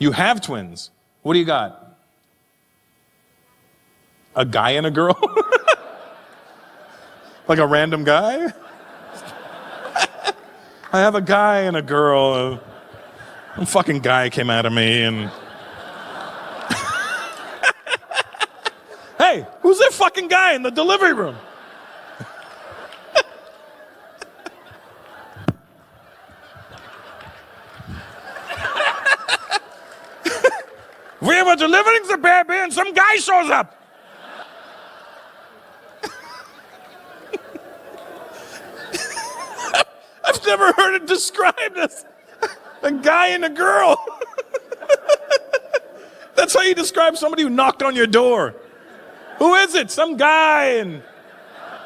You have twins. What do you got? A guy and a girl? Like a random guy? I have a guy and a girl. A fucking guy came out of me and... Hey, who's that fucking guy in the delivery room? We have a delivering the baby and some guy shows up. I've never heard it described as a guy and a girl. That's how you describe somebody who knocked on your door. Who is it? Some guy and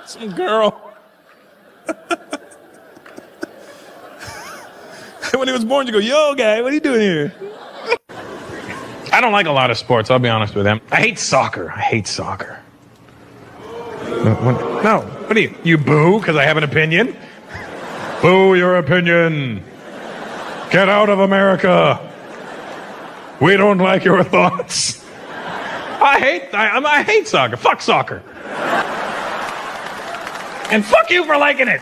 some girl. When he was born, you go, yo, guy, what are you doing here? I don't like a lot of sports, I'll be honest with you. I hate soccer. No, what do you boo because I have an opinion? Boo your opinion. Get out of America. We don't like your thoughts. I hate soccer. Fuck soccer. And fuck you for liking it.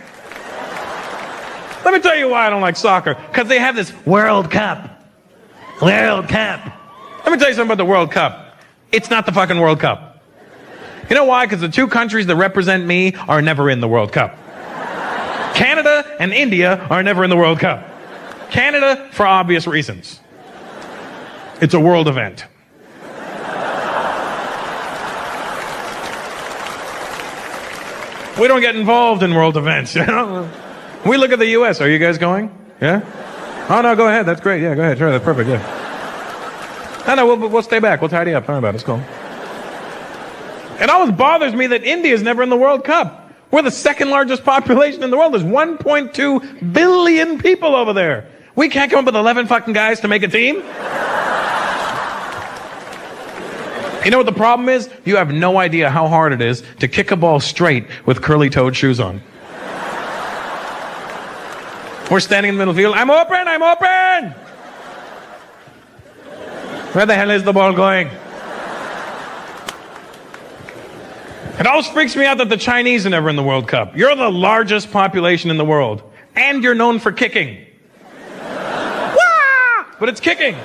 Let me tell you why I don't like soccer. Because they have this World Cup. Let me tell you something about the World Cup. It's not the fucking World Cup. You know why? Because the two countries that represent me are never in the World Cup. Canada and India are never in the World Cup. Canada, for obvious reasons. It's a world event. We don't get involved in world events, you know? We look at the U.S. Are you guys going? Yeah? Oh, no, go ahead. That's great. Yeah, go ahead. Sure, that's perfect. Yeah. No, we'll stay back. We'll tidy up. Don't worry about it. It's cool. It always bothers me that India is never in the World Cup. We're the second largest population in the world. There's 1.2 billion people over there. We can't come up with 11 fucking guys to make a team? You know what the problem is? You have no idea how hard it is to kick a ball straight with curly-toed shoes on. We're standing in the middle field. I'm open! Where the hell is the ball going? It always freaks me out that the Chinese are never in the World Cup. You're the largest population in the world. And you're known for kicking. Wah! But it's kicking.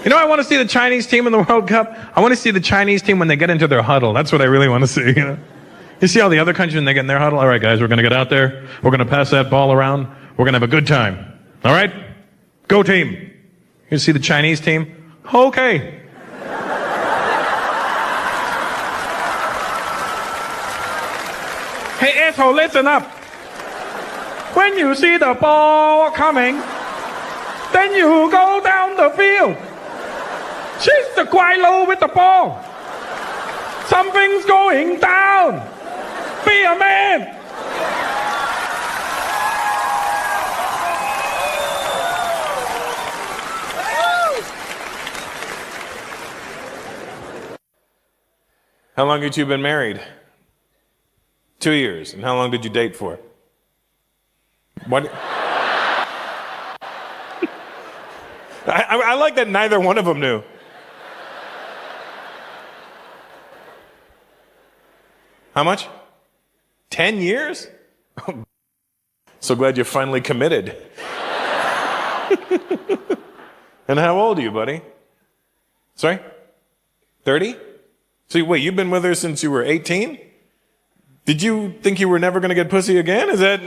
You know, I want to see the Chinese team in the World Cup. I want to see the Chinese team when they get into their huddle. That's what I really want to see, you know? You see all the other countries when they get in their huddle? All right, guys, we're going to get out there. We're going to pass that ball around. We're going to have a good time. All right? Go team. You see the Chinese team? Okay. Hey, asshole, listen up. When you see the ball coming, then you go down the field. Chase the quite low with the ball. Something's going down. Be a man. How long had you been married? 2 years. And how long did you date for? What? I like that neither one of them knew. How much? 10 years? Oh, so glad you're finally committed. And how old are you, buddy? Sorry? 30? So wait, you've been with her since you were 18? Did you think you were never going to get pussy again? Is that...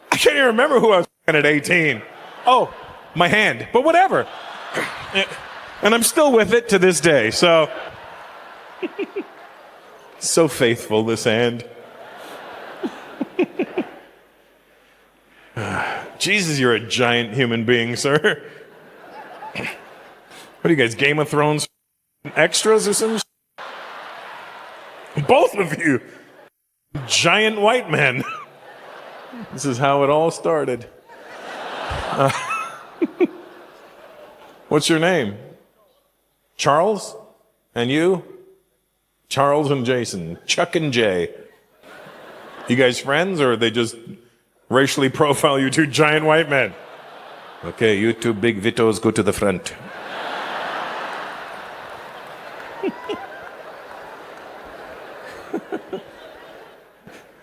I can't even remember who I was at 18. Oh, my hand. But whatever. And I'm still with it to this day, so... So faithful, this hand. Jesus, you're a giant human being, sir. What are you guys, Game of Thrones extras or some shit? Both of you. Giant white men. This is how it all started. What's your name? Charles? And you? Charles and Jason, Chuck and Jay. You guys friends, or they just racially profile you two giant white men? Okay, you two big Vitos go to the front.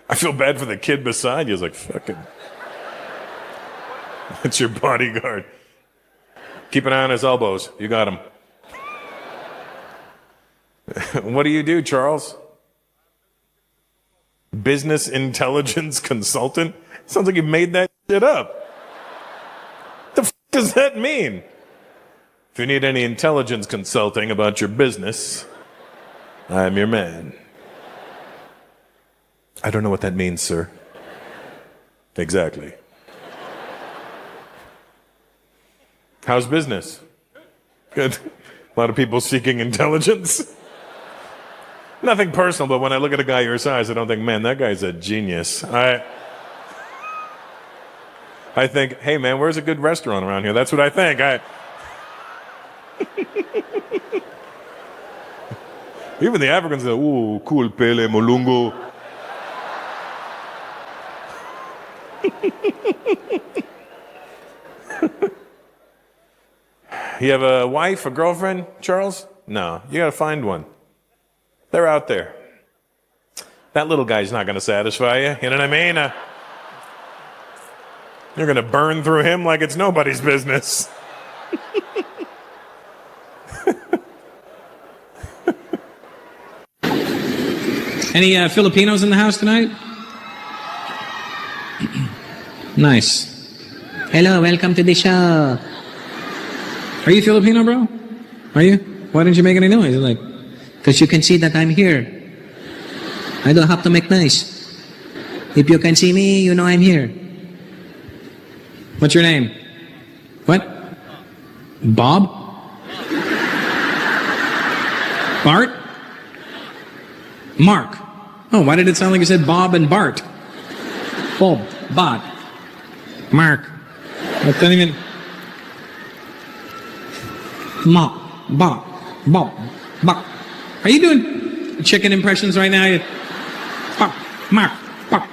I feel bad for the kid beside you. He's like, fucking... It's your bodyguard. Keep an eye on his elbows. You got him. What do you do, Charles? Business intelligence consultant? Sounds like you made that shit up. The f*** does that mean? If you need any intelligence consulting about your business, I'm your man. I don't know what that means, sir. Exactly. How's business? Good. A lot of people seeking intelligence. Nothing personal, but when I look at a guy your size, I don't think, man, that guy's a genius. I think, hey, man, where's a good restaurant around here? That's what I think. Even the Africans say, ooh, cool, pele, molungo. You have a wife, a girlfriend, Charles? No, you gotta find one. They're out there. That little guy's not gonna satisfy you, you know what I mean? You're gonna burn through him like it's nobody's business. Any Filipinos in the house tonight? Nice. Hello, welcome to the show. Are you Filipino, bro? Are you? Why didn't you make any noise? Like, because you can see that I'm here. I don't have to make noise. If you can see me, you know I'm here. What's your name? What? Bob? Bart? Mark. Oh, why did it sound like you said Bob and Bart? Bob, Bart, Mark. I can't even... Bob, Bob. Are you doing chicken impressions right now? Bob, Mark, Bob.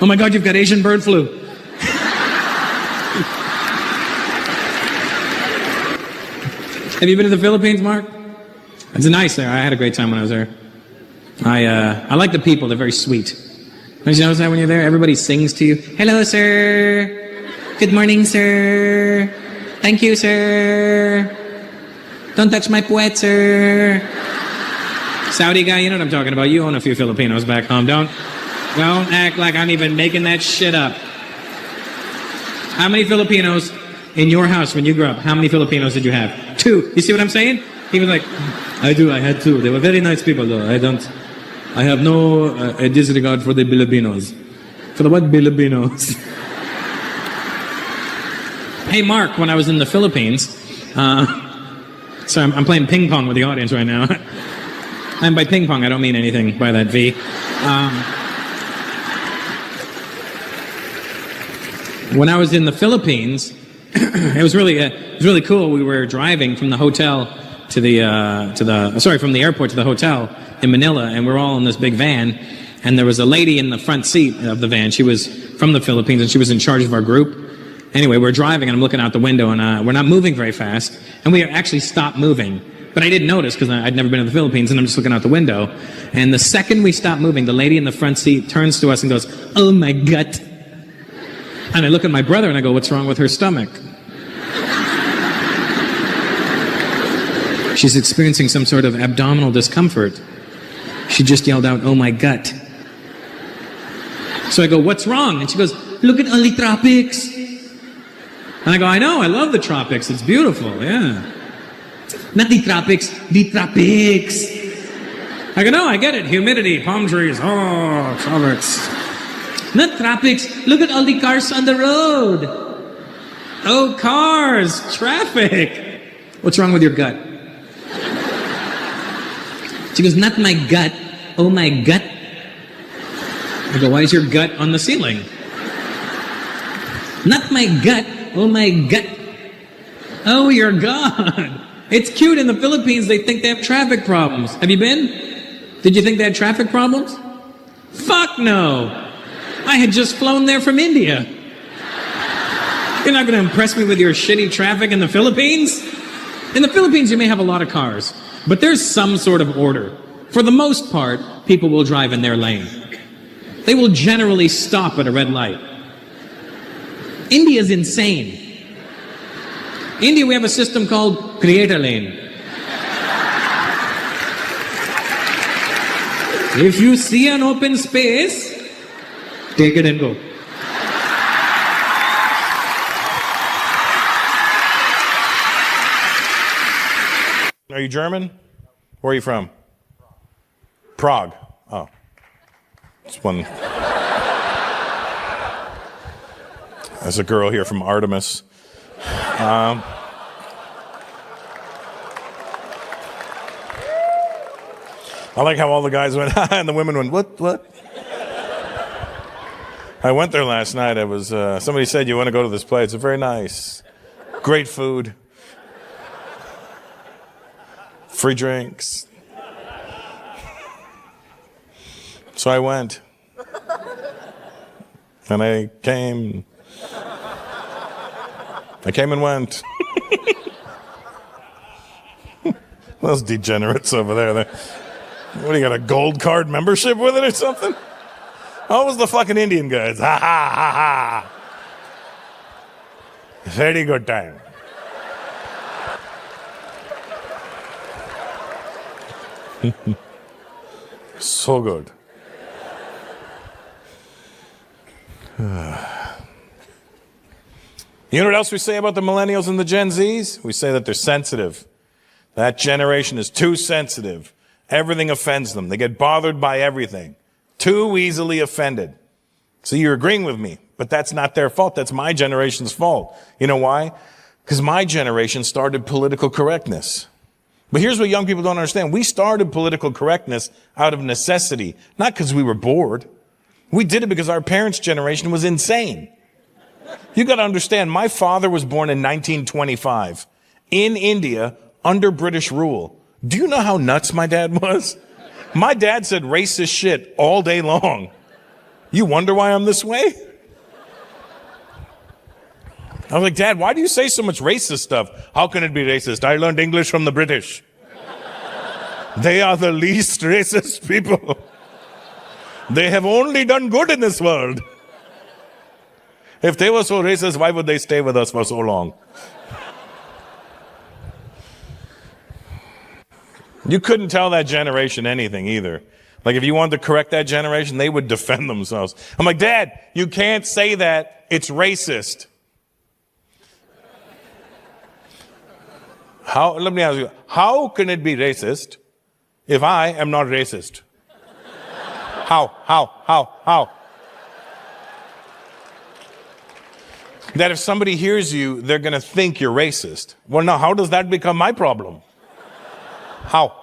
Oh my God, you've got Asian bird flu. Have you been to the Philippines, Mark? It's nice there. I had a great time when I was there. I like the people. They're very sweet. Don't you notice that when you're there? Everybody sings to you. Hello, sir. Good morning, sir. Thank you, sir. Don't touch my puwet, sir. Saudi guy, you know what I'm talking about. You own a few Filipinos back home. Don't act like I'm even making that shit up. How many Filipinos in your house when you grew up? How many Filipinos did you have? 2. You see what I'm saying? He was like, I had 2. They were very nice people, though. I have no disregard for the Filipinos. For the what Filipinos? Hey, Mark, when I was in the Philippines, so I'm playing ping pong with the audience right now. And by ping pong, I don't mean anything by that V. When I was in the Philippines, it was really cool. We were driving from the hotel from the airport to the hotel in Manila, and we're all in this big van, and there was a lady in the front seat of the van. She was from the Philippines, and she was in charge of our group. Anyway, we're driving, and I'm looking out the window, and we're not moving very fast, and we actually stopped moving. But I didn't notice because I'd never been to the Philippines, and I'm just looking out the window. And the second we stopped moving, the lady in the front seat turns to us and goes, "Oh my gut." And I look at my brother and I go, "What's wrong with her stomach?" She's experiencing some sort of abdominal discomfort. She just yelled out, "Oh my gut." So I go, "What's wrong?" And she goes, "Look at all the tropics." And I go, "I know, I love the tropics. It's beautiful, yeah." "Not the tropics, the tropics." I go, "No, I get it. Humidity, palm trees, oh, tropics." "Not tropics. Look at all the cars on the road." "Oh, cars, traffic." "What's wrong with your gut?" She goes, "Not my gut. Oh, my gut." I go, "Why is your gut on the ceiling?" Not my gut. Oh, my gut. Oh, your God. It's cute. In the Philippines, they think they have traffic problems. Have you been? Did you think they had traffic problems? Fuck no. I had just flown there from India. You're not going to impress me with your shitty traffic in the Philippines? In the Philippines, you may have a lot of cars, but there's some sort of order. For the most part, people will drive in their lane. They will generally stop at a red light. India's insane. India, we have a system called create a lane. If you see an open space, take it and go. Are you German? Where are you from? Prague. Oh. It's one. There's a girl here from Artemis. I like how all the guys went, and the women went, what? I went there last night. Somebody said, you want to go to this place? It's very nice. Great food. Free drinks. So I went. And I came and went. Those degenerates over there. What, do you got a gold card membership with it or something? Oh, it was the fucking Indian guys. Ha ha ha ha. Very good time. So good. You know what else we say about the millennials and the Gen Zs? We say that they're sensitive. That generation is too sensitive. Everything offends them. They get bothered by everything. Too easily offended. So you're agreeing with me, but that's not their fault. That's my generation's fault. You know why? Because my generation started political correctness. But here's what young people don't understand. We started political correctness out of necessity, not because we were bored. We did it because our parents' generation was insane. You got to understand, my father was born in 1925 in India under British rule. Do you know how nuts my dad was? My dad said racist shit all day long. You wonder why I'm this way? I was like, Dad, why do you say so much racist stuff? How can it be racist? I learned English from the British. They are the least racist people. They have only done good in this world. If they were so racist, why would they stay with us for so long? You couldn't tell that generation anything either. Like if you wanted to correct that generation, they would defend themselves. I'm like, Dad, you can't say that. It's racist. Let me ask you, how can it be racist if I am not racist? How? That if somebody hears you, they're going to think you're racist. Well, now, how does that become my problem? How?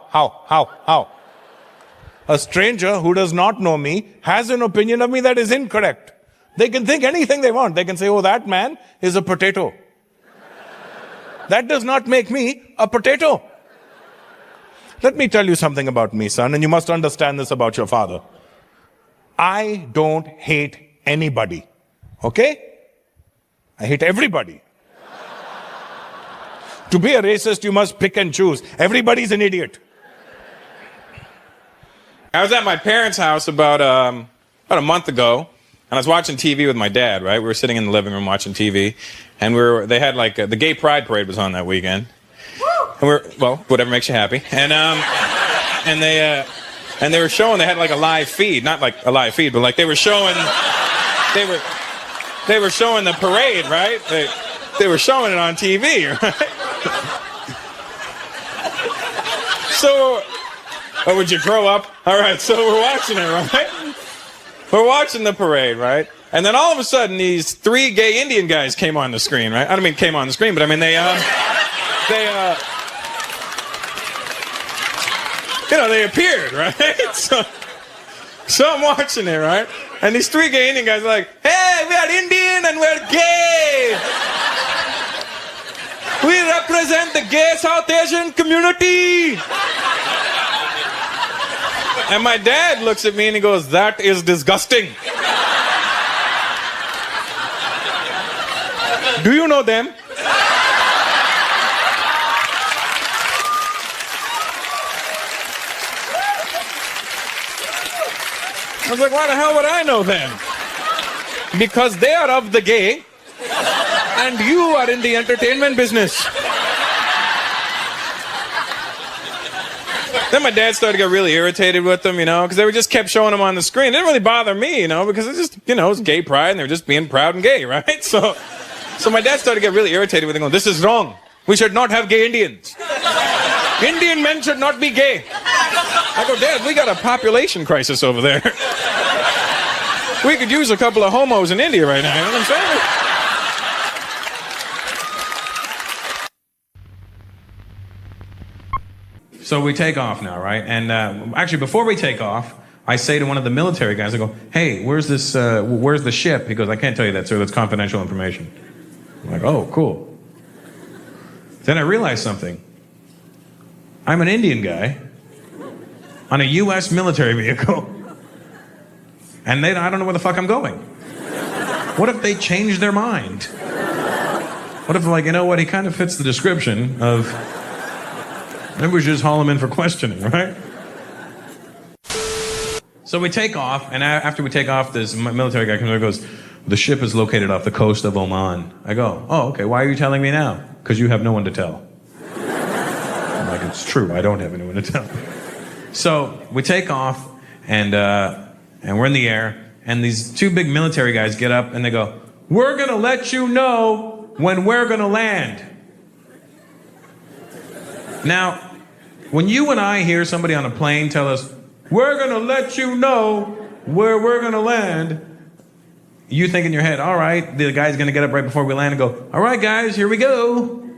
A stranger who does not know me has an opinion of me that is incorrect. They can think anything they want. They can say, oh, that man is a potato. That does not make me a potato. Let me tell you something about me, son, and you must understand this about your father. I don't hate anybody. Okay? I hate everybody. To be a racist, you must pick and choose. Everybody's an idiot. I was at my parents' house about a month ago, and I was watching TV with my dad, right? We were sitting in the living room watching TV, and they had like the Gay Pride Parade was on that weekend. And well, whatever makes you happy. And they were showing, they had like a live feed, not like a live feed, but like they were showing the parade, right? They were showing it on TV, right? So, would you grow up? All right, so we're watching it, right? We're watching the parade, right? And then all of a sudden, these 3 gay Indian guys came on the screen, right? I don't mean came on the screen, but I mean they appeared, right? So I'm watching it, right? And these 3 gay Indian guys are like, hey, we are Indian and we're gay. the gay South Asian community. And my dad looks at me and he goes, that is disgusting. Do you know them? I was like, why the hell would I know them? Because they are of the gay, and you are in the entertainment business. Then my dad started to get really irritated with them, because they just kept showing them on the screen. It didn't really bother me, because it's just, it's gay pride, and they're just being proud and gay, right? So my dad started to get really irritated with them, going, this is wrong. We should not have gay Indians. Indian men should not be gay. I go, Dad, we got a population crisis over there. We could use a couple of homos in India right now, you know what I'm saying? So we take off now, right? And actually, before we take off, I say to one of the military guys, I go, hey, where's the ship? He goes, I can't tell you that, sir. That's confidential information. I'm like, oh, cool. Then I realized something. I'm an Indian guy on a U.S. military vehicle, and I don't know where the fuck I'm going. What if they change their mind? What if, you know what, he kind of fits the description of, maybe we should just haul him in for questioning, right? So we take off, and after we take off, this military guy comes over and goes, the ship is located off the coast of Oman. I go, oh, okay, why are you telling me now? Because you have no one to tell. I'm like, it's true, I don't have anyone to tell. So we take off, and we're in the air, and these two big military guys get up, and they go, we're going to let you know when we're going to land. Now, when you and I hear somebody on a plane tell us, we're going to let you know where we're going to land, you think in your head, all right, the guy's going to get up right before we land and go, all right, guys, here we go.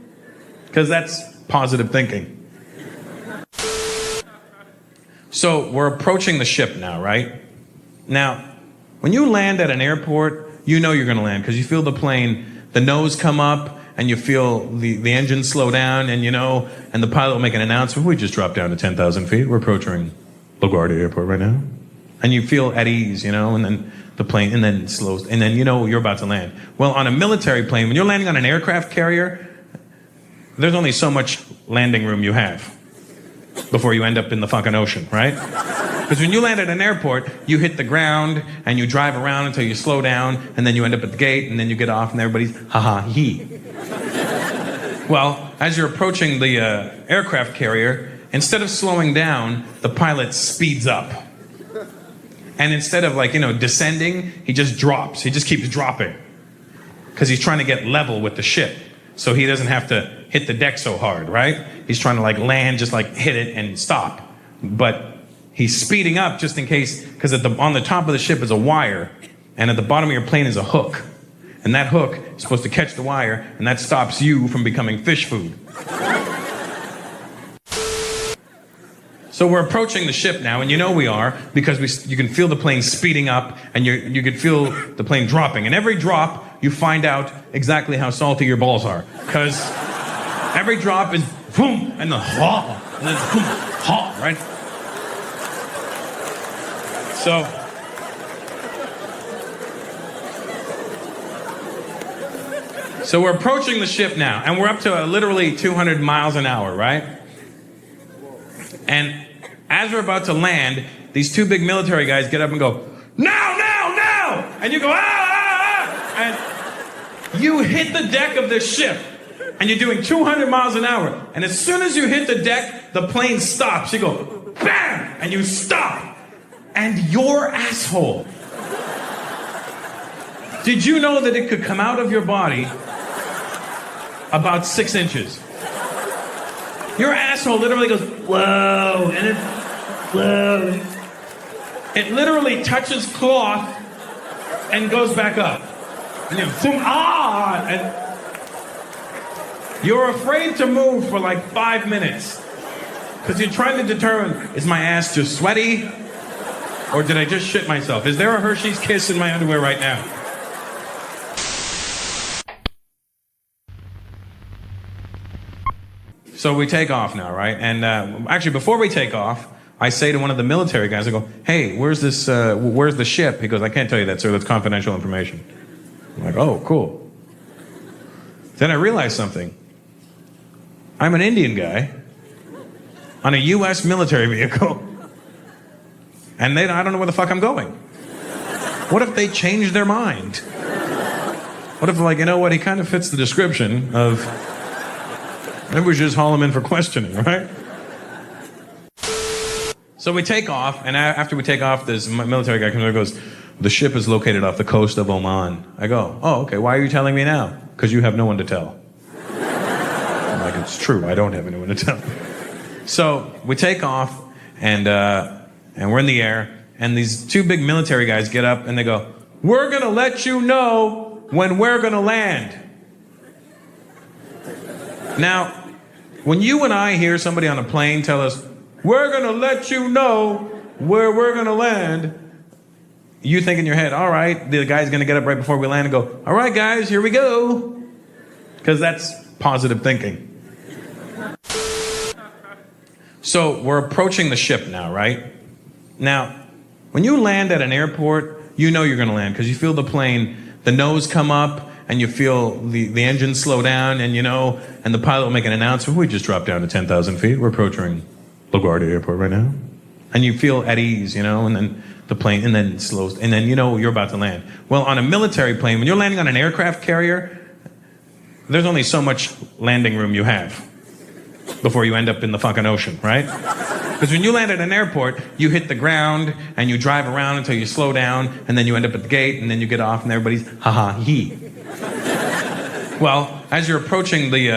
Because that's positive thinking. So we're approaching the ship now, right? Now, when you land at an airport, you know you're going to land because you feel the plane, the nose come up, and you feel the engine slow down, and and the pilot will make an announcement. We just dropped down to 10,000 feet. We're approaching LaGuardia Airport right now. And you feel at ease, and then the plane, and then it slows, and then you're about to land. Well, on a military plane, when you're landing on an aircraft carrier, there's only so much landing room you have before you end up in the fucking ocean, right? Because when you land at an airport, you hit the ground and you drive around until you slow down, and then you end up at the gate, and then you get off, and everybody's ha-ha-hee. Well, as you're approaching the aircraft carrier, instead of slowing down, the pilot speeds up. And instead of descending, he just drops. He just keeps dropping. Because he's trying to get level with the ship. So he doesn't have to hit the deck so hard, right? He's trying to land, just hit it and stop. But he's speeding up just in case, because on the top of the ship is a wire, and at the bottom of your plane is a hook. And that hook is supposed to catch the wire, and that stops you from becoming fish food. So we're approaching the ship now, and we are, because you can feel the plane speeding up, and you can feel the plane dropping. And every drop, you find out exactly how salty your balls are. Because every drop is boom, and the ha, and then boom, ha, right? So we're approaching the ship now, and we're up to literally 200 miles an hour, right? And as we're about to land, these two big military guys get up and go, now! And you go, and you hit the deck of this ship, and you're doing 200 miles an hour. And as soon as you hit the deck, the plane stops. You go, bam! And you stop. And your asshole. Did you know that it could come out of your body about 6 inches? Your asshole literally goes, whoa, and whoa. It literally touches cloth and goes back up. And you boom, and you're afraid to move for 5 minutes. Because you're trying to determine, is my ass just sweaty? Or did I just shit myself? Is there a Hershey's Kiss in my underwear right now? So we take off now, right? And actually, before we take off, I say to one of the military guys, I go, "Hey, where's the ship?" He goes, "I can't tell you that, sir. That's confidential information." I'm like, "Oh, cool." Then I realize something. I'm an Indian guy on a U.S. military vehicle, and I don't know where the fuck I'm going. What if they change their mind? What if, like, you know what, he kind of fits the description of, maybe we should just haul him in for questioning, right? So we take off, and after we take off, this military guy comes over and goes, "The ship is located off the coast of Oman." I go, "Oh, okay, why are you telling me now?" "Because you have no one to tell." I'm like, "It's true, I don't have anyone to tell." So we take off, and we're in the air, and these two big military guys get up, and they go, "We're gonna let you know when we're gonna land." Now, when you and I hear somebody on a plane tell us, "We're gonna let you know where we're gonna land," you think in your head, all right, the guy's gonna get up right before we land and go, "All right, guys, here we go." Because that's positive thinking. So we're approaching the ship now, right? Now, when you land at an airport, you know you're gonna land because you feel the plane, the nose come up, and you feel the engine slow down, and and the pilot will make an announcement. "We just dropped down to 10,000 feet. We're approaching LaGuardia Airport right now." And you feel at ease, and then the plane, and then it slows, and then you're about to land. Well, on a military plane, when you're landing on an aircraft carrier, there's only so much landing room you have before you end up in the fucking ocean, right? Because when you land at an airport, you hit the ground, and you drive around until you slow down, and then you end up at the gate, and then you get off, and everybody's ha-ha-hee. Well, as you're approaching the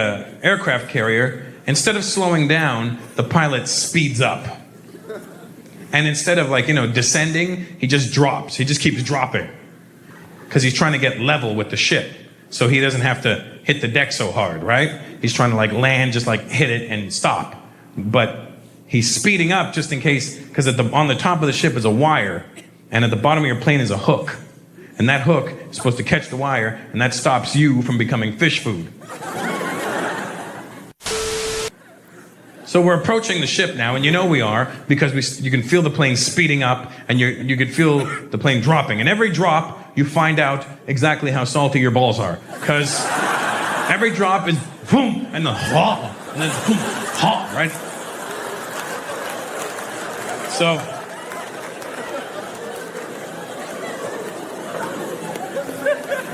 aircraft carrier, instead of slowing down, the pilot speeds up. And instead of descending, he just drops. He just keeps dropping. Because he's trying to get level with the ship. So he doesn't have to hit the deck so hard, right? He's trying to land, just hit it and stop. But he's speeding up just in case, because on the top of the ship is a wire. And at the bottom of your plane is a hook. And that hook is supposed to catch the wire, and that stops you from becoming fish food. So we're approaching the ship now, and we are, because you can feel the plane speeding up, and you can feel the plane dropping. And every drop, you find out exactly how salty your balls are. Because every drop is boom, and then ha, and then boom, ha, right?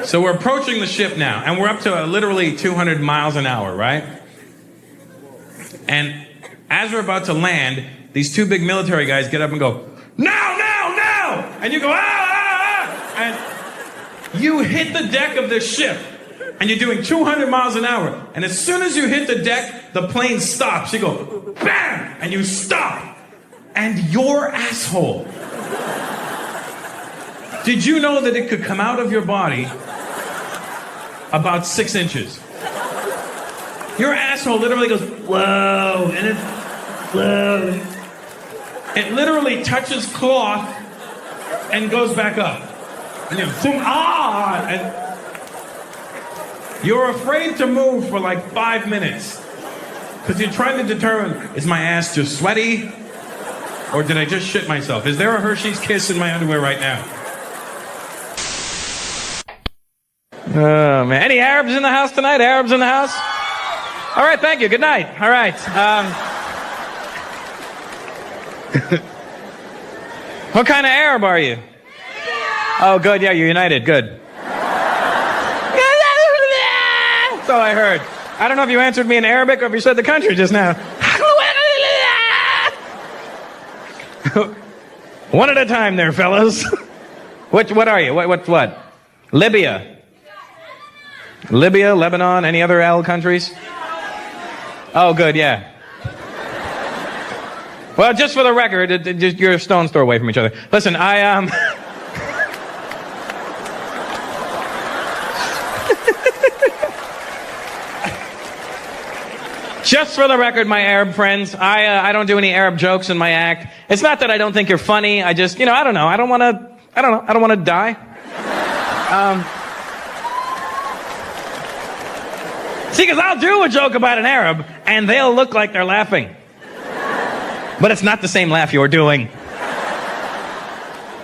So we're approaching the ship now, and we're up to literally 200 miles an hour, right? And as we're about to land, these two big military guys get up and go, "Now, now, now!" And you go, "Ah, ah, ah!" And you hit the deck of this ship, and you're doing 200 miles an hour. And as soon as you hit the deck, the plane stops. You go, bam! And you stop. And your asshole. Did you know that it could come out of your body about 6 inches? Your asshole literally goes, whoa, and it, whoa. It literally touches cloth and goes back up. And you zoom, and you're afraid to move for 5 minutes. Because you're trying to determine, is my ass just sweaty? Or did I just shit myself? Is there a Hershey's Kiss in my underwear right now? Oh, man. Any Arabs in the house tonight? Arabs in the house? All right, thank you. Good night. All right. What kind of Arab are you? Oh, good. Yeah, you're United. Good. So I heard. I don't know if you answered me in Arabic or if you said the country just now. One at a time there, fellas. What are you? What? Libya. Libya, Lebanon, any other Arab countries? Oh, good, yeah. Well, just for the record, you're a stone's throw away from each other. Listen, just for the record, my Arab friends, I don't do any Arab jokes in my act. It's not that I don't think you're funny. I just, I don't know. I don't want to die. See, because I'll do a joke about an Arab, and they'll look like they're laughing. But it's not the same laugh you're doing.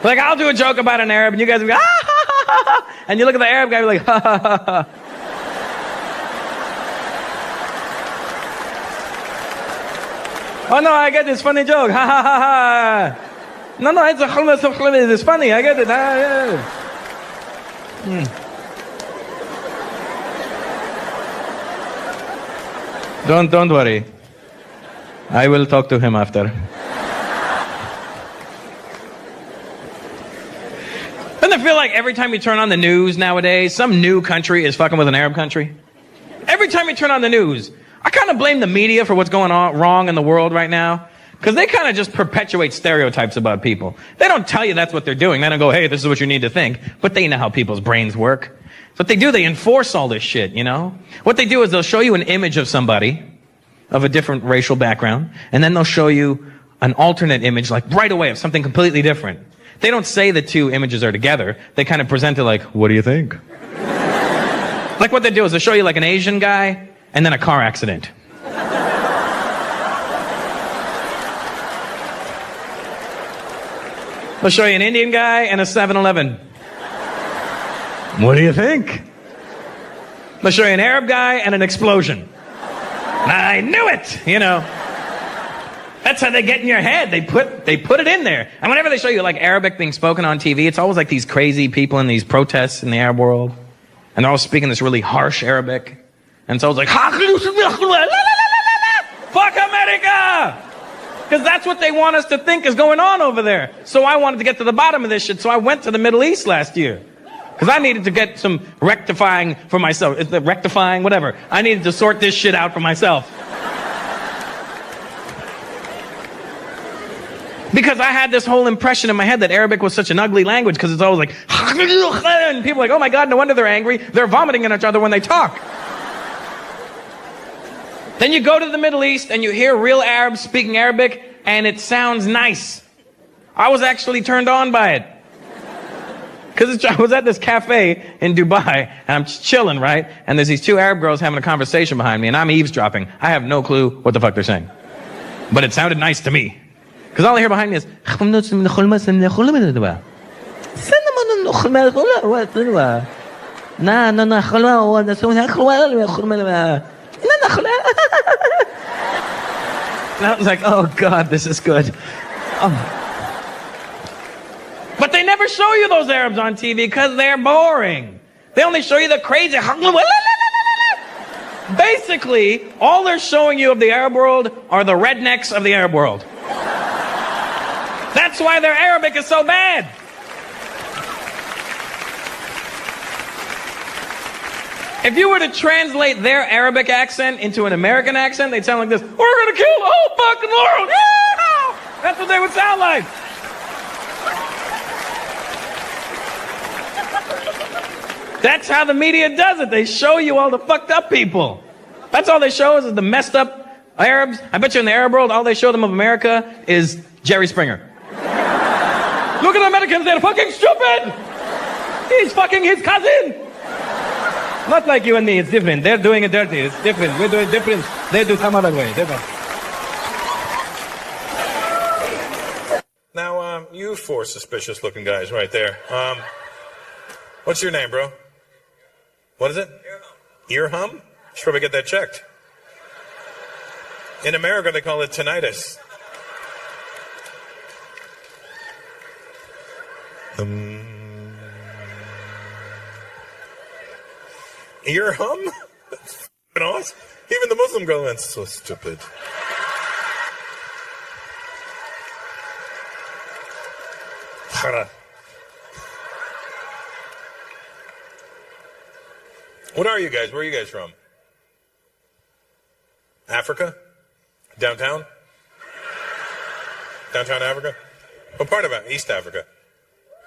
Like, I'll do a joke about an Arab, and you guys will go, ah, ha, ha, ha, ha. And you look at the Arab guy, and you're like, ha, ha, ha, ha. Oh, no, I get this funny joke. Ha, ha, ha, ha. No, it's funny. I get it. Don't worry. I will talk to him after. Doesn't it feel like every time you turn on the news nowadays, some new country is fucking with an Arab country? Every time you turn on the news, I kind of blame the media for what's going on wrong in the world right now. Because they kind of just perpetuate stereotypes about people. They don't tell you that's what they're doing. They don't go, hey, this is what you need to think. But they know how people's brains work. What they do, they enforce all this shit, you know? What they do is they'll show you an image of somebody of a different racial background, and then they'll show you an alternate image, like right away, of something completely different. They don't say the two images are together. They kind of present it like, what do you think? Like what they do is they show you like an Asian guy and then a car accident. They'll show you an Indian guy and a 7-Eleven. What do you think? They'll show you an Arab guy and an explosion. I knew it, you know. That's how they get in your head. They put it in there. And whenever they show you like Arabic being spoken on TV, it's always like these crazy people in these protests in the Arab world. And they're all speaking this really harsh Arabic. And it's always like, fuck America! Because that's what they want us to think is going on over there. So I wanted to get to the bottom of this shit, so I went to the Middle East last year. Because I needed to get some rectifying for myself. Is it rectifying? Whatever. I needed to sort this shit out for myself. Because I had this whole impression in my head that Arabic was such an ugly language because it's always like, and people are like, oh my God, no wonder they're angry. They're vomiting on each other when they talk. Then you go to the Middle East and you hear real Arabs speaking Arabic and it sounds nice. I was actually turned on by it. Because I was at this cafe in Dubai and I'm just chilling, right? And there's these two Arab girls having a conversation behind me and I'm eavesdropping. I have no clue what the fuck they're saying. But it sounded nice to me. Because all I hear behind me is, and I was like, oh God, this is good. Oh. But they never show you those Arabs on TV because they're boring. They only show you the crazy. Basically, all they're showing you of the Arab world are the rednecks of the Arab world. That's why their Arabic is so bad. If you were to translate their Arabic accent into an American accent, they'd sound like this. We're gonna kill the whole fucking world. Yeah! That's what they would sound like. That's how the media does it. They show you all the fucked up people. That's all they show is the messed up Arabs. I bet you in the Arab world, all they show them of America is Jerry Springer. Look at the Americans, they're fucking stupid. He's fucking his cousin. Not like you and me, it's different. They're doing it dirty, it's different. We're doing it different. They do some other way, different. Now, you four suspicious looking guys right there. What's your name, bro? What is it? Ear hum. You should probably get that checked. In America, they call it tinnitus. Ear hum? That's f***ing awesome. Even the Muslim girl went, so stupid. What are you guys? Where are you guys from? Africa? Downtown? Downtown Africa? What part of it? East Africa?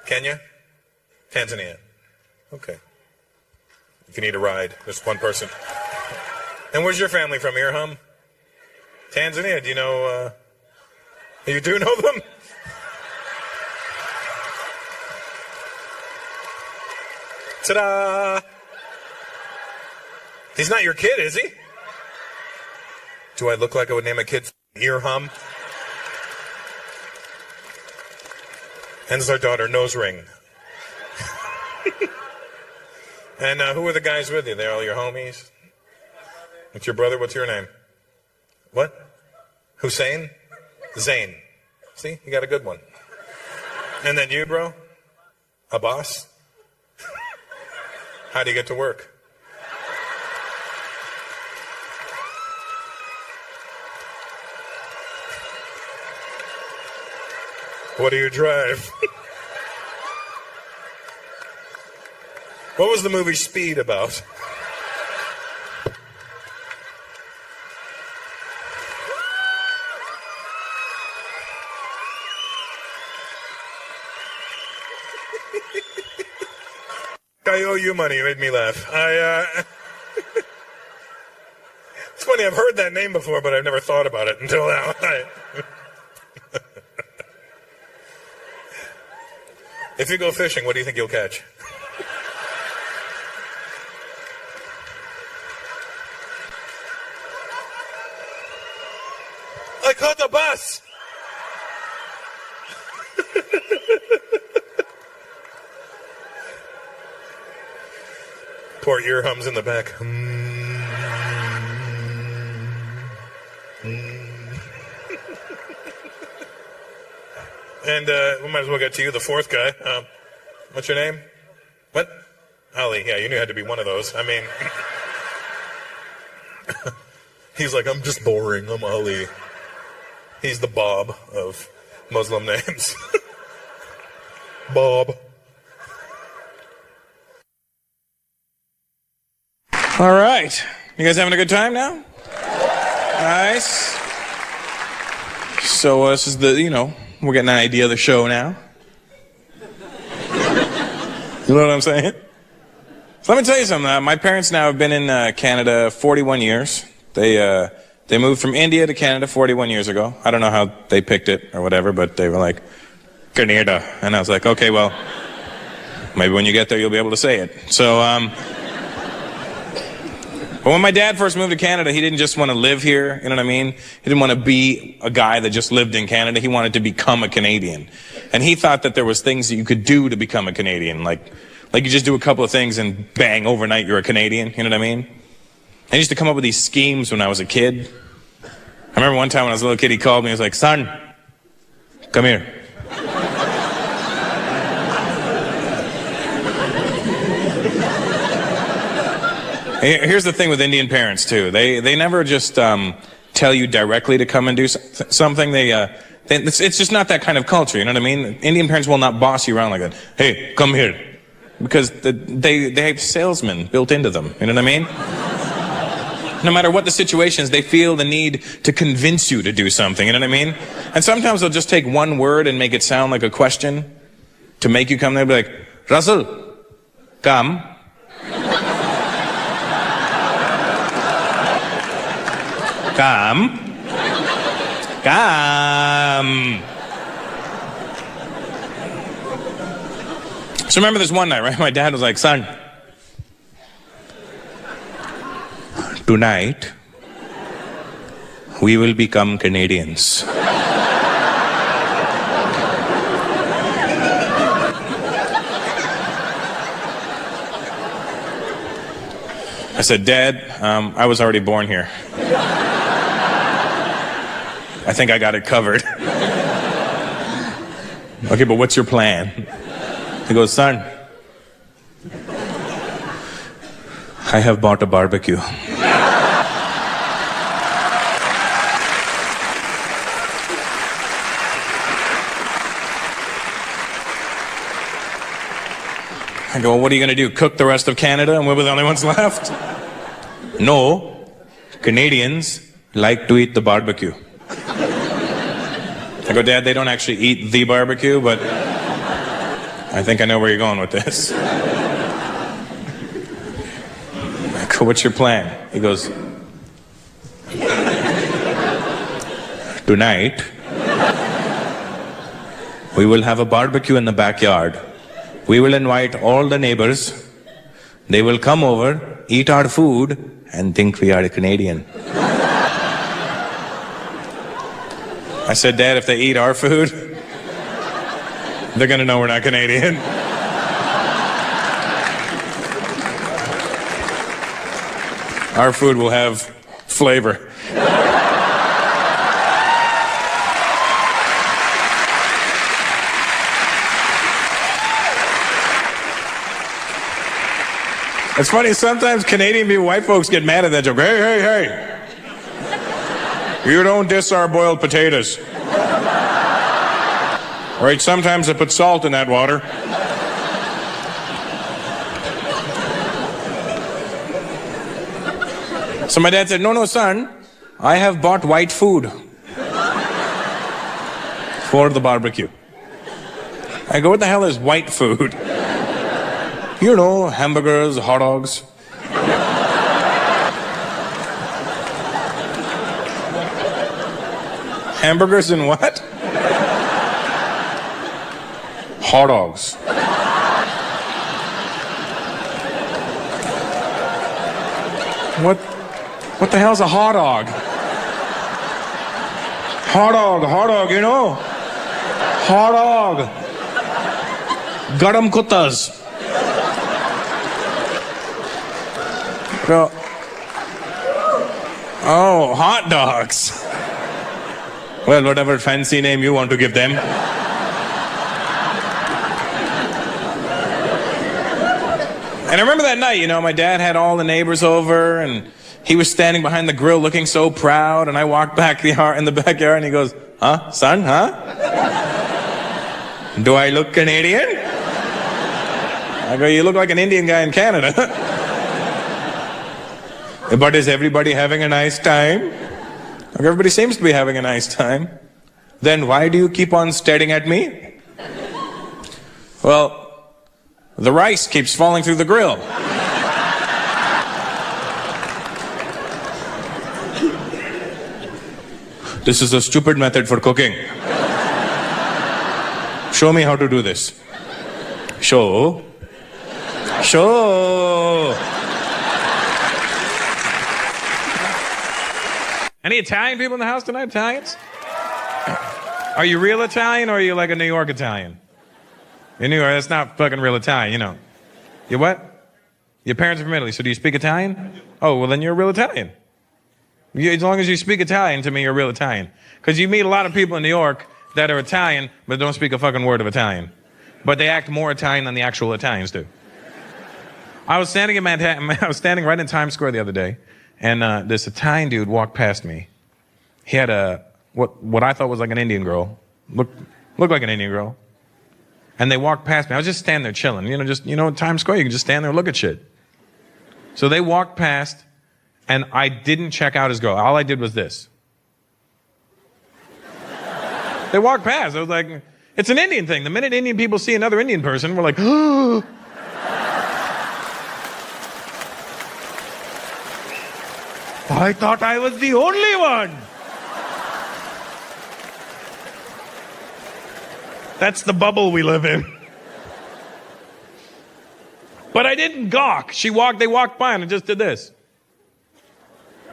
Kenya? Tanzania? Okay. If you need a ride, there's one person. And where's your family from? Irham? Tanzania? Do you know, you do know them? Ta-da! He's not your kid, is he? Do I look like I would name a kid Ear Hum? And this is our daughter, Nose Ring. And who are the guys with you? They're all your homies? What's your brother? What's your name? What? Hussein? Zayn. See? You got a good one. And then you, bro? Abbas? How do you get to work? What do you drive? What was the movie Speed about? I owe you money. You made me laugh. It's funny, I've heard that name before, but I've never thought about it until now. If you go fishing, what do you think you'll catch? I caught the bus! Poor Ear Hum's in the back. And we might as well get to you, the fourth guy. What's your name? What? Ali. Yeah, you knew it had to be one of those. I mean, he's like, I'm just boring. I'm Ali. He's the Bob of Muslim names. Bob. All right. You guys having a good time now? Nice. So this is we're getting an idea of the show now. You know what I'm saying? So let me tell you something. My parents now have been in Canada 41 years. They moved from India to Canada 41 years ago. I don't know how they picked it or whatever, but they were like, Canada. And I was like, okay, well, maybe when you get there you'll be able to say it. So, but when my dad first moved to Canada, he didn't just want to live here, you know what I mean? He didn't want to be a guy that just lived in Canada. He wanted to become a Canadian. And he thought that there was things that you could do to become a Canadian. Like you just do a couple of things and bang, overnight you're a Canadian, you know what I mean? I used to come up with these schemes when I was a kid. I remember one time when I was a little kid, he called me, he was like, son, come here. Here's the thing with Indian parents too. They never just tell you directly to come and do something. It's just not that kind of culture. You know what I mean? Indian parents will not boss you around like that. Hey, come here, because they have salesmen built into them. You know what I mean? No matter what the situation is, they feel the need to convince you to do something. You know what I mean? And sometimes they'll just take one word and make it sound like a question to make you come. They'll be like, Russell, come. Come. Come. So remember this one night, right? My dad was like, son, tonight we will become Canadians. I said, Dad, I was already born here. I think I got it covered. Okay, but what's your plan? He goes, son, I have bought a barbecue. I go, well, what are you going to do? Cook the rest of Canada and we're the only ones left? No, Canadians like to eat the barbecue. I go, Dad, they don't actually eat the barbecue, but I think I know where you're going with this. I go, what's your plan? He goes, tonight, we will have a barbecue in the backyard. We will invite all the neighbors. They will come over eat our food and think we are Canadian. I said, Dad, if they eat our food, they're gonna know we're not Canadian. Our food will have flavor. It's funny, sometimes Canadian people, white folks get mad at that joke. Hey, hey, hey. You don't diss our boiled potatoes. Right, sometimes I put salt in that water. So my dad said, no, son, I have bought white food for the barbecue. I go, what the hell is white food? You know, hamburgers, hot dogs. Hamburgers and what? Hot dogs. What the hell's a hot dog? Hot dog, you know? Hot dog. Garam kuttas. Oh, hot dogs. Well, whatever fancy name you want to give them. And I remember that night, you know, my dad had all the neighbors over, and he was standing behind the grill looking so proud, and I walked back in the backyard, and he goes, huh, son, huh? Do I look Canadian? I go, you look like an Indian guy in Canada. But is everybody having a nice time? Like, everybody seems to be having a nice time. Then why do you keep on staring at me? Well, the rice keeps falling through the grill. This is a stupid method for cooking. Show me how to do this. Show. Any Italian people in the house tonight? Italians? Are you real Italian or are you like a New York Italian? In New York, that's not fucking real Italian, you know. You what? Your parents are from Italy, so do you speak Italian? Oh, well then you're a real Italian. As long as you speak Italian, to me, you're a real Italian. Because you meet a lot of people in New York that are Italian, but don't speak a fucking word of Italian. But they act more Italian than the actual Italians do. I was standing in Manhattan, I was standing right in Times Square the other day, and this Italian dude walked past me. He had what I thought was like an Indian girl. Looked like an Indian girl. And they walked past me. I was just standing there chilling. You know, in Times Square, you can just stand there and look at shit. So they walked past, and I didn't check out his girl. All I did was this. They walked past. I was like, it's an Indian thing. The minute Indian people see another Indian person, we're like, oh. I thought I was the only one. That's the bubble we live in. But I didn't gawk. They walked by and I just did this.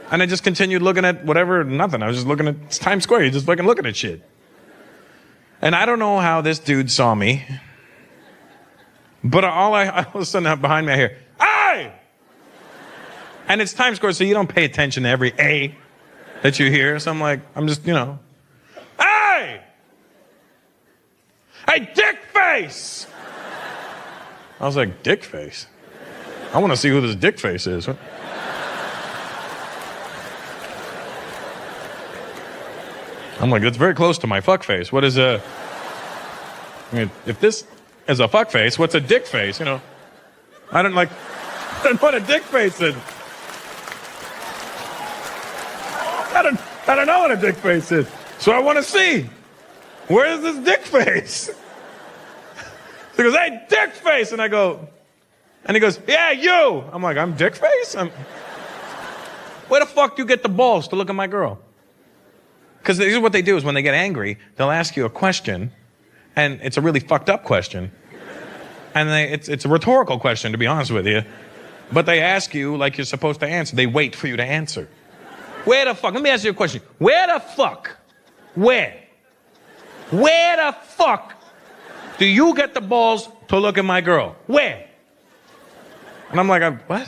And I just continued looking at whatever, nothing. I was just looking at Times Square. You're just fucking looking at shit. And I don't know how this dude saw me. But all of a sudden behind me I hear, "Hey!" And it's Times Square, so you don't pay attention to every A that you hear. So I'm just, "Hey! Hey, dick face!" I was like, dick face? I want to see who this dick face is. I'm like, that's very close to my fuck face. What is I mean, if this is a fuck face, what's a dick face? I don't know what a dick face is. I don't know what a dick face is. So I want to see. Where is this dick face? He goes, "Hey, dick face!" And I go, and he goes, "Yeah, you." I'm like, "I'm dick face?" Where the fuck do you get the balls to look at my girl? Because this is what they do is when they get angry, they'll ask you a question, and it's a really fucked up question. And it's a rhetorical question, to be honest with you. But they ask you like you're supposed to answer. They wait for you to answer. Where the fuck? Let me ask you a question. Where the fuck? Where the fuck do you get the balls to look at my girl? Where? And I'm like, what?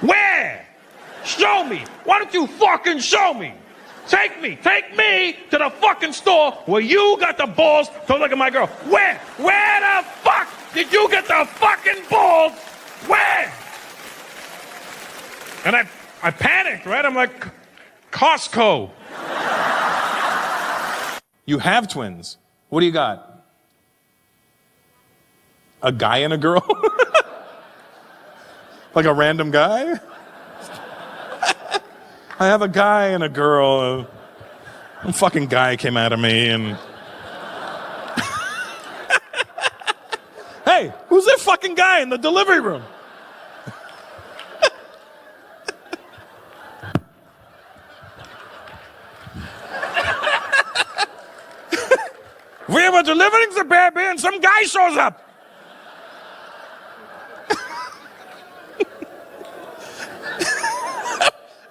Where? Show me. Why don't you fucking show me? Take me to the fucking store where you got the balls to look at my girl. Where the fuck did you get the fucking balls? Where? And I panicked, right? I'm like, Costco. You have twins. What do you got? A guy and a girl? Like a random guy? I have a guy and a girl. A fucking guy came out of me and... Hey, who's that fucking guy in the delivery room? We were delivering the baby and some guy shows up.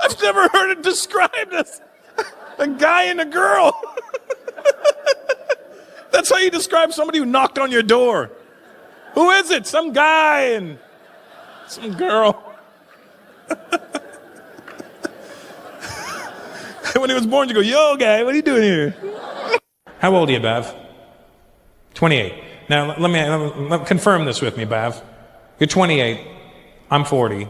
I've never heard it described as a guy and a girl. That's how you describe somebody who knocked on your door. Who is it? Some guy and some girl. When he was born, you go, yo, guy, what are you doing here? How old are you, Bav? 28. Now, let me confirm this with me, Bav. You're 28. I'm 40.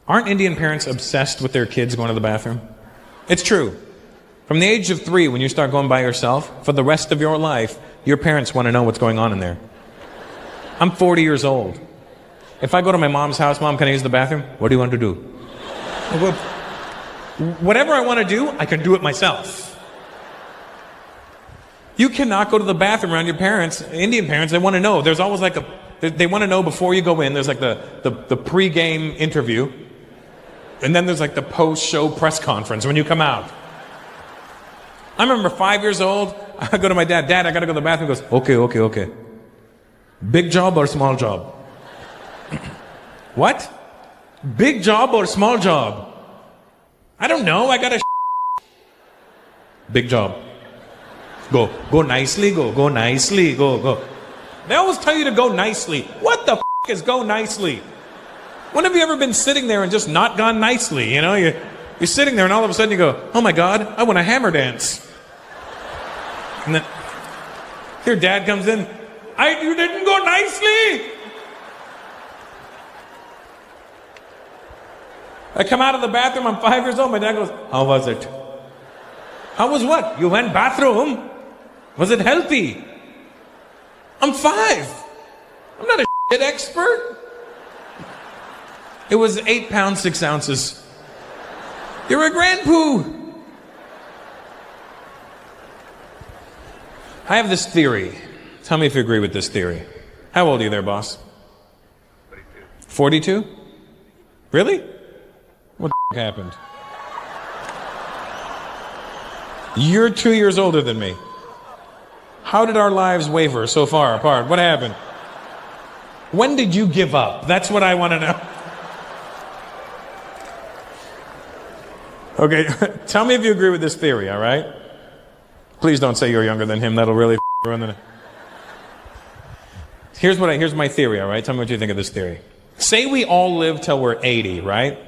Aren't Indian parents obsessed with their kids going to the bathroom? It's true. From the age of 3, when you start going by yourself, for the rest of your life, your parents want to know what's going on in there. I'm 40 years old. If I go to my mom's house, Mom, can I use the bathroom? What do you want to do? Well, whatever I want to do, I can do it myself. You cannot go to the bathroom around your parents. Indian parents, they want to know. There's always like they want to know before you go in. There's like the pre-game interview. And then there's like the post-show press conference when you come out. I remember 5 years old, I go to my dad, I got to go to the bathroom. He goes, okay. Big job or small job? What? Big job or small job? I don't know, I got a big job. Go nicely, go nicely, go. They always tell you to go nicely. What the is go nicely? When have you ever been sitting there and just not gone nicely? You know, you're sitting there and all of a sudden you go, oh my God, I want a hammer dance. And then your dad comes in, you didn't go nicely. I come out of the bathroom, I'm 5 years old, my dad goes, how was it? How was what? You went bathroom? Was it healthy? I'm 5. I'm not a shit expert. It was 8 pounds, 6 ounces. You're a grandpoo. I have this theory. Tell me if you agree with this theory. How old are you there, boss? 42. 42? Really? What the happened? You're 2 years older than me. How did our lives waver so far apart? What happened? When did you give up? That's what I want to know. Okay, tell me if you agree with this theory, all right? Please don't say you're younger than him. That'll really ruin the... Here's my theory, all right? Tell me what you think of this theory. Say we all live till we're 80, right?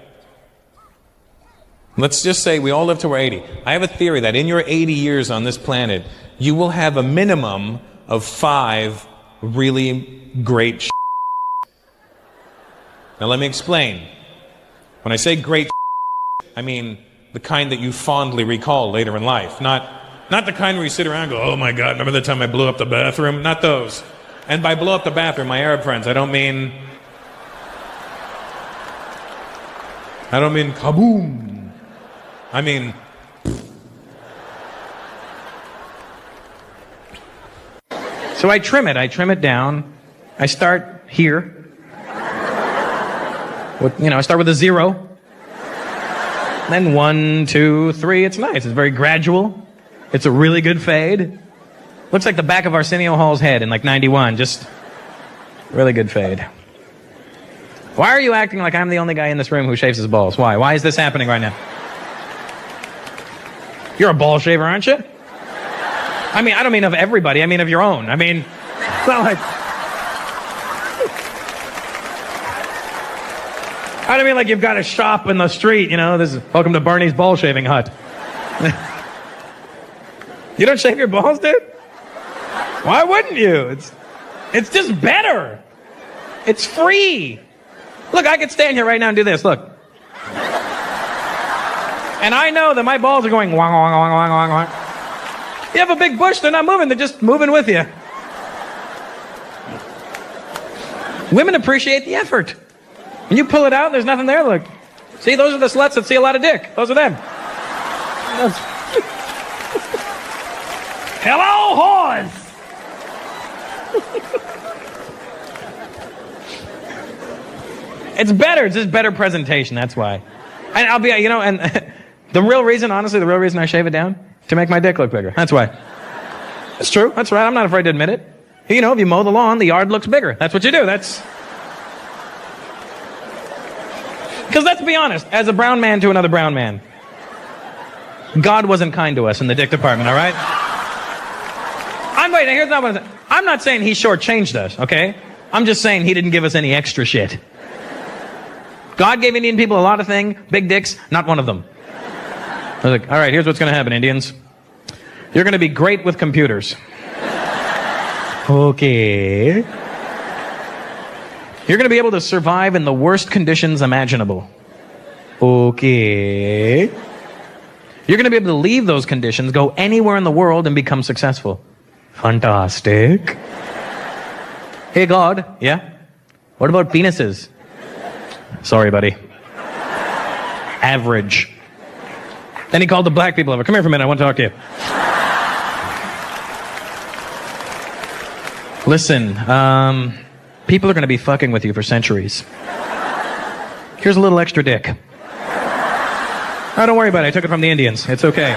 Let's just say we all live till we're 80. I have a theory that in your 80 years on this planet, you will have a minimum of 5 really great Now let me explain. When I say great I mean the kind that you fondly recall later in life. Not the kind where you sit around and go, oh my God, remember the time I blew up the bathroom? Not those. And by blow up the bathroom, my Arab friends, I don't mean kaboom. I mean... So I trim it down. I start here. I start with a 0. Then 1, 2, 3. It's nice. It's very gradual. It's a really good fade. Looks like the back of Arsenio Hall's head in like 91. Just really good fade. Why are you acting like I'm the only guy in this room who shaves his balls? Why? Why is this happening right now? You're a ball shaver, aren't you? I mean, I don't mean of everybody. I mean of your own. I mean, it's not like... I don't mean like you've got a shop in the street, you know. This is welcome to Barney's ball shaving hut. You don't shave your balls, dude? Why wouldn't you? It's just better. It's free. Look, I could stand here right now and do this. Look. And I know that my balls are going wong, wong, wong, wong, wong, wong. You have a big bush, they're not moving, they're just moving with you. Women appreciate the effort. When you pull it out, there's nothing there, look. See, those are the sluts that see a lot of dick. Those are them. Hello, whores! It's better. It's just better presentation, that's why. And I'll be, you know, and the real reason, honestly, the real reason I shave it down, to make my dick look bigger. That's why. It's true. That's right. I'm not afraid to admit it. You know, if you mow the lawn, the yard looks bigger. That's what you do. That's... Because let's be honest, as a brown man to another brown man, God wasn't kind to us in the dick department, all right? Here's not what I'm not saying he shortchanged us, okay? I'm just saying he didn't give us any extra shit. God gave Indian people a lot of things, big dicks, not one of them. I was like, all right, here's what's going to happen, Indians. You're going to be great with computers. Okay. You're going to be able to survive in the worst conditions imaginable. Okay. You're going to be able to leave those conditions, go anywhere in the world, and become successful. Fantastic. Hey, God. Yeah? What about penises? Sorry, buddy. Average. Then he called the black people over. Come here for a minute. I want to talk to you. Listen, people are going to be fucking with you for centuries. Here's a little extra dick. Oh, don't worry about it. I took it from the Indians. It's okay.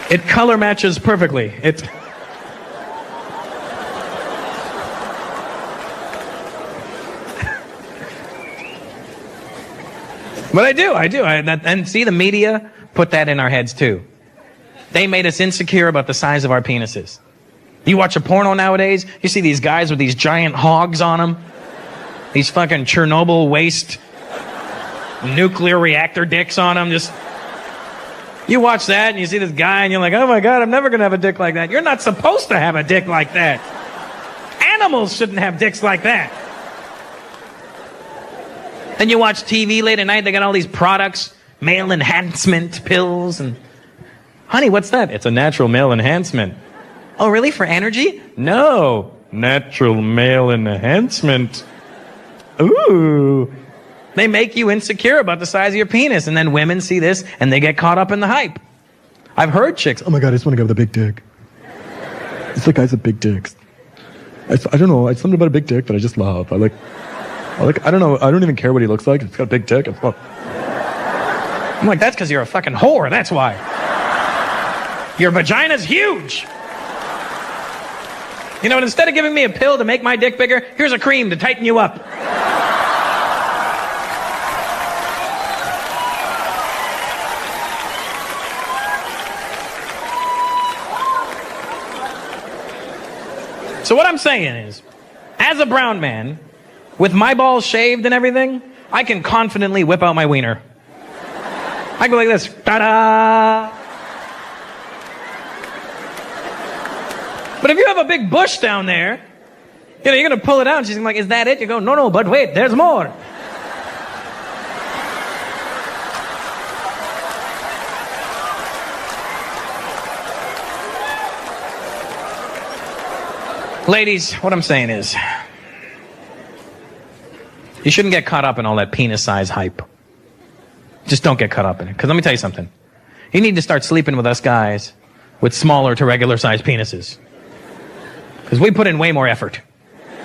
It color matches perfectly. But I do. And see, the media put that in our heads too. They made us insecure about the size of our penises. You watch a porno nowadays, you see these guys with these giant hogs on them. These fucking Chernobyl waste nuclear reactor dicks on them. You watch that and you see this guy and you're like, oh my God, I'm never going to have a dick like that. You're not supposed to have a dick like that. Animals shouldn't have dicks like that. Then you watch TV late at night, they got all these products, male enhancement pills, and honey, what's that? It's a natural male enhancement. Oh, really? For energy? No. Natural male enhancement. Ooh. They make you insecure about the size of your penis, and then women see this, and they get caught up in the hype. I've heard chicks, oh my God, I just want to go with a big dick. It's like guys with big dicks. I don't know, it's something about a big dick that I just love. I don't know, I don't even care what he looks like. It's got a big dick. I'm like, that's because you're a fucking whore, that's why. Your vagina's huge. You know, and instead of giving me a pill to make my dick bigger, here's a cream to tighten you up. So what I'm saying is, as a brown man, with my balls shaved and everything, I can confidently whip out my wiener. I go like this, ta-da! But if you have a big bush down there, you know, you're going to pull it out and she's like, is that it? You go, no, but wait, there's more. Ladies, what I'm saying is, you shouldn't get caught up in all that penis size hype. Just don't get caught up in it. Because let me tell you something. You need to start sleeping with us guys with smaller to regular size penises. Because we put in way more effort.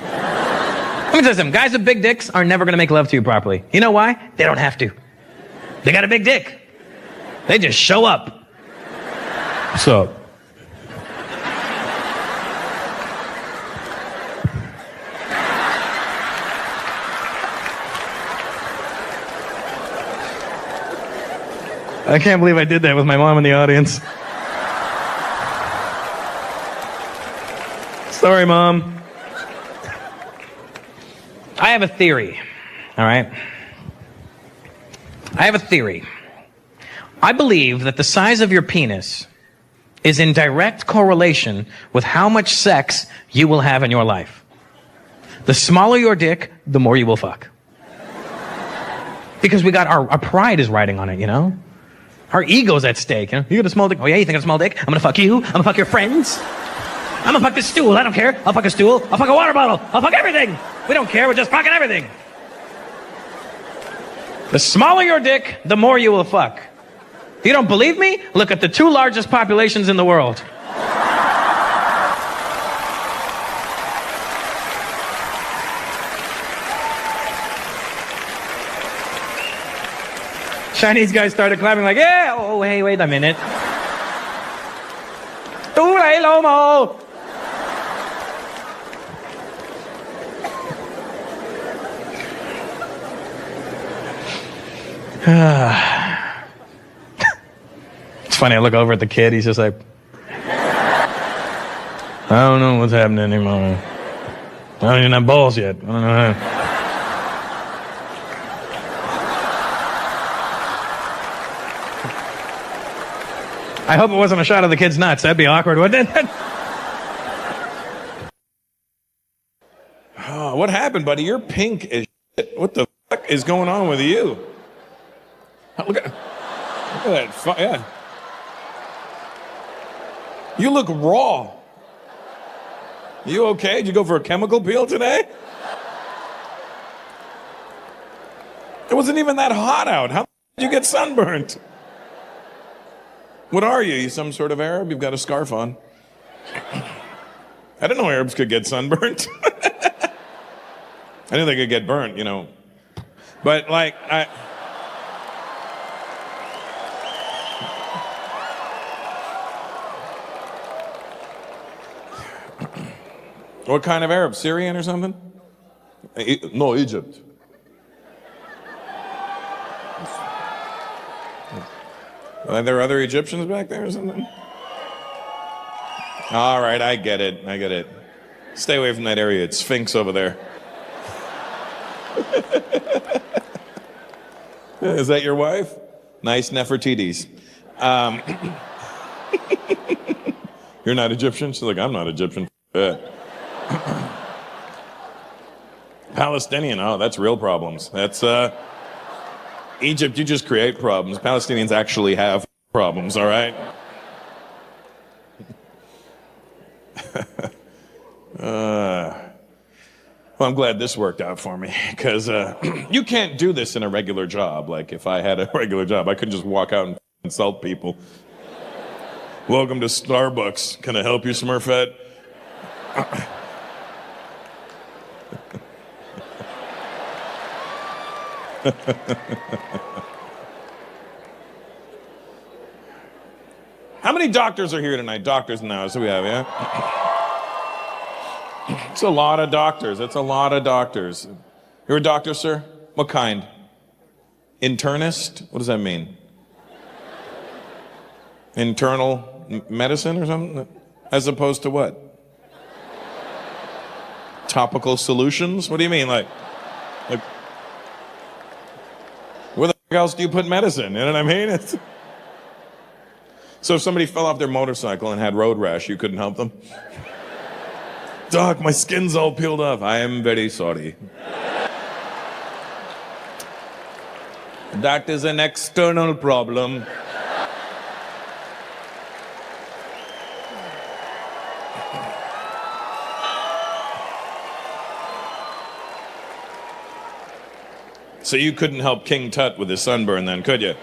Let me tell you something. Guys with big dicks are never going to make love to you properly. You know why? They don't have to. They got a big dick. They just show up. What's up? I can't believe I did that with my mom in the audience. Sorry, Mom. I have a theory, all right? I have a theory. I believe that the size of your penis is in direct correlation with how much sex you will have in your life. The smaller your dick, the more you will fuck. Because we got our pride is riding on it, you know? Our ego's at stake, you know? You got a small dick? Oh yeah, you think I got a small dick? I'm gonna fuck you. I'm gonna fuck your friends. I'm gonna fuck this stool. I don't care. I'll fuck a stool. I'll fuck a water bottle. I'll fuck everything. We don't care. We're just fucking everything. The smaller your dick, the more you will fuck. If you don't believe me, look at the 2 largest populations in the world. Chinese guys started clapping like, yeah, oh, hey, wait a minute. Tu lai lo mo. It's funny, I look over at the kid, he's just like, I don't know what's happening anymore. I don't even have balls yet. I don't know how. I hope it wasn't a shot of the kid's nuts. That'd be awkward, wouldn't it? Oh, what happened, buddy? You're pink as shit. What the fuck is going on with you? Look at that. Yeah. You look raw. You okay? Did you go for a chemical peel today? It wasn't even that hot out. How did you get sunburned? What are you? You some sort of Arab? You've got a scarf on. I didn't know Arabs could get sunburned. I knew they could get burnt, you know. But like, what kind of Arab? Syrian or something? No, Egypt. Are there other Egyptians back there or something? All right, I get it. Stay away from that area. It's Sphinx over there. Is that your wife? Nice Nefertiti's. You're not Egyptian? She's like, I'm not Egyptian. Palestinian, oh, that's real problems. That's, Egypt, you just create problems. Palestinians actually have problems, all right? Well, I'm glad this worked out for me, because you can't do this in a regular job. Like, if I had a regular job, I couldn't just walk out and insult people. Welcome to Starbucks. Can I help you, Smurfette? How many doctors are here tonight? Doctors now, so we have, yeah? It's a lot of doctors. That's a lot of doctors. You're a doctor, sir? What kind? Internist? What does that mean? Internal medicine or something? As opposed to what? Topical solutions? What do you mean? Like where the fuck else do you put medicine? You know what I mean? So if somebody fell off their motorcycle and had road rash, you couldn't help them? Doc, my skin's all peeled off. I am very sorry. That is an external problem. So you couldn't help King Tut with his sunburn then, could you?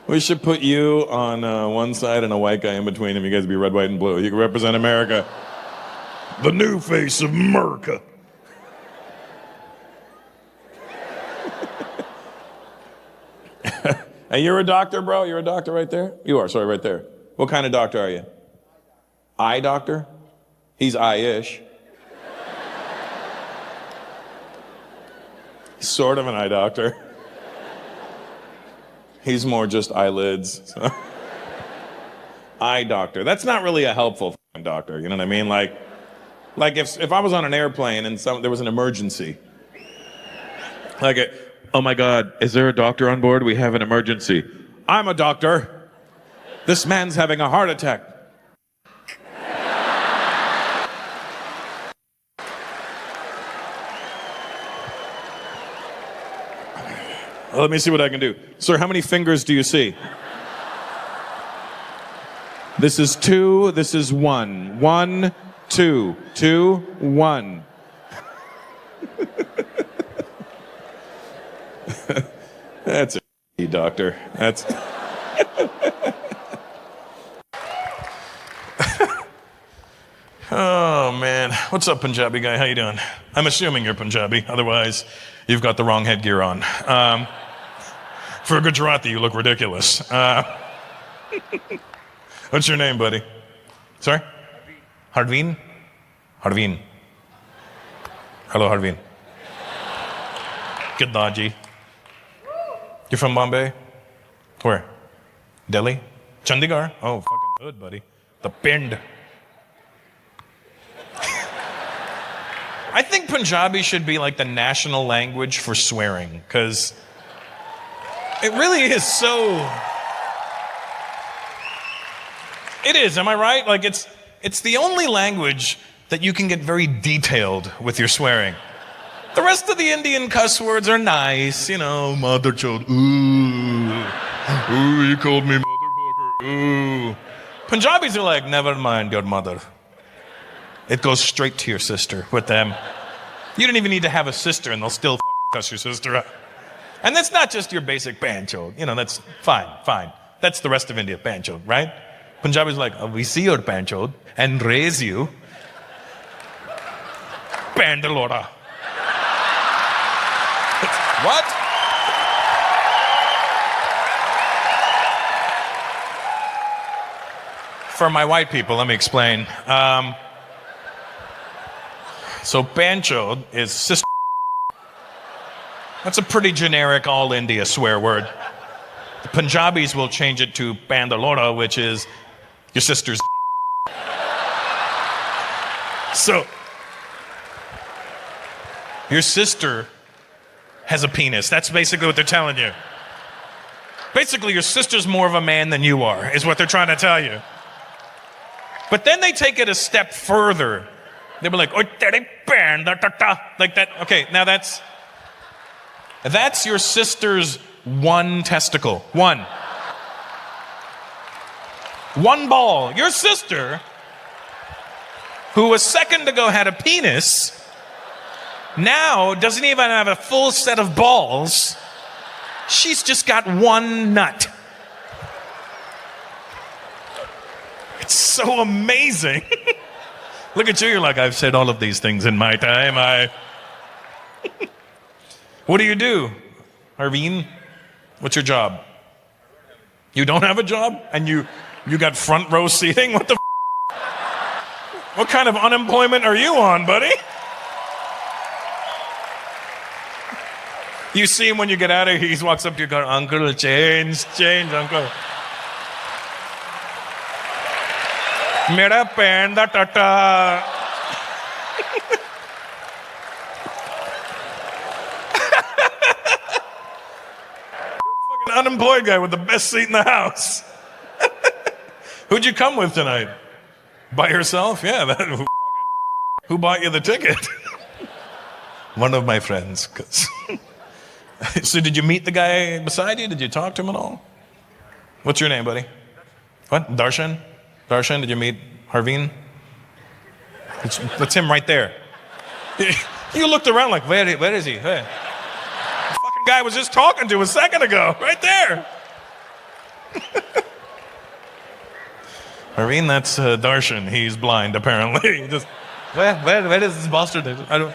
We should put you on one side and a white guy in between him. You guys be red, white, and blue. You can represent America. The new face of America. Hey, you're a doctor, bro? You're a doctor right there? You are, sorry, right there. What kind of doctor are you? Eye doctor? He's eye-ish. He's sort of an eye doctor. He's more just eyelids. So. Eye doctor. That's not really a helpful doctor, you know what I mean? Like if I was on an airplane and there was an emergency. Oh my God, is there a doctor on board? We have an emergency. I'm a doctor. This man's having a heart attack. Well, let me see what I can do. Sir, how many fingers do you see? This is 2, this is 1. 1, 2, 2, 1. That's a doctor. That's. Oh man, what's up, Punjabi guy? How you doing? I'm assuming you're Punjabi. Otherwise, you've got the wrong headgear on. For a Gujarati, you look ridiculous. What's your name, buddy? Sorry? Harveen? Harveen. Hello, Harveen. Kiddha ji. You're from Bombay? Where? Delhi? Chandigarh? Oh, fucking hood, buddy. The Pind. I think Punjabi should be like the national language for swearing, because it really is so... It is, am I right? Like it's the only language that you can get very detailed with your swearing. The rest of the Indian cuss words are nice, you know, mother child, ooh, you called me motherfucker, ooh. Punjabis are like, never mind your mother. It goes straight to your sister with them. You don't even need to have a sister and they'll still cuss your sister out. And that's not just your basic banchod, you know, that's fine. That's the rest of India, banchod, right? Punjabi's like, oh, we see your banchod and raise you. Pandalora. What? For my white people, let me explain. So banchod is sister. That's a pretty generic all India swear word. The Punjabis will change it to Pandalora, which is your sister's. So, your sister has a penis. That's basically what they're telling you. Basically, your sister's more of a man than you are, is what they're trying to tell you. But then they take it a step further. They were like, like that. Okay, now that's your sister's one testicle. One ball. Your sister, who a second ago had a penis, now doesn't even have a full set of balls. She's just got one nut. It's so amazing. Look at you, you're like, I've said all of these things in my time. What do? Harveen? What's your job? You don't have a job? And you got front row seating? What the What kind of unemployment are you on, buddy? You see him when you get out of here, he walks up to your car, uncle, change, uncle. Mera pen da tata. Fucking unemployed guy with the best seat in the house. Who'd you come with tonight? By yourself? Yeah. Who bought you the ticket? One of my friends. So did you meet the guy beside you? Did you talk to him at all? What's your name, buddy? What? Darshan? Darshan, did you meet Harveen? That's him right there. You looked around like, where is he? Hey. The fucking guy was just talking to a second ago. Right there. Harveen, that's Darshan. He's blind, apparently. Just, where is this bastard? I don't...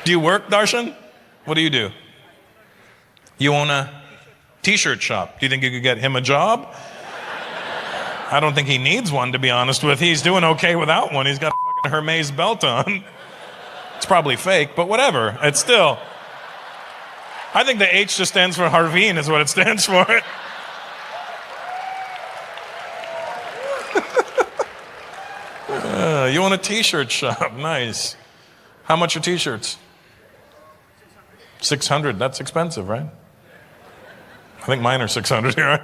Do you work, Darshan? What do? You own a t-shirt shop. Do you think you could get him a job? I don't think he needs one, to be honest with you. He's doing okay without one. He's got a fucking Hermes belt on. It's probably fake, but whatever. It's still... I think the H just stands for Harveen is what it stands for. You own a t-shirt shop. Nice. How much are t-shirts? 600. That's expensive, right? I think mine are 600 here, aren't they?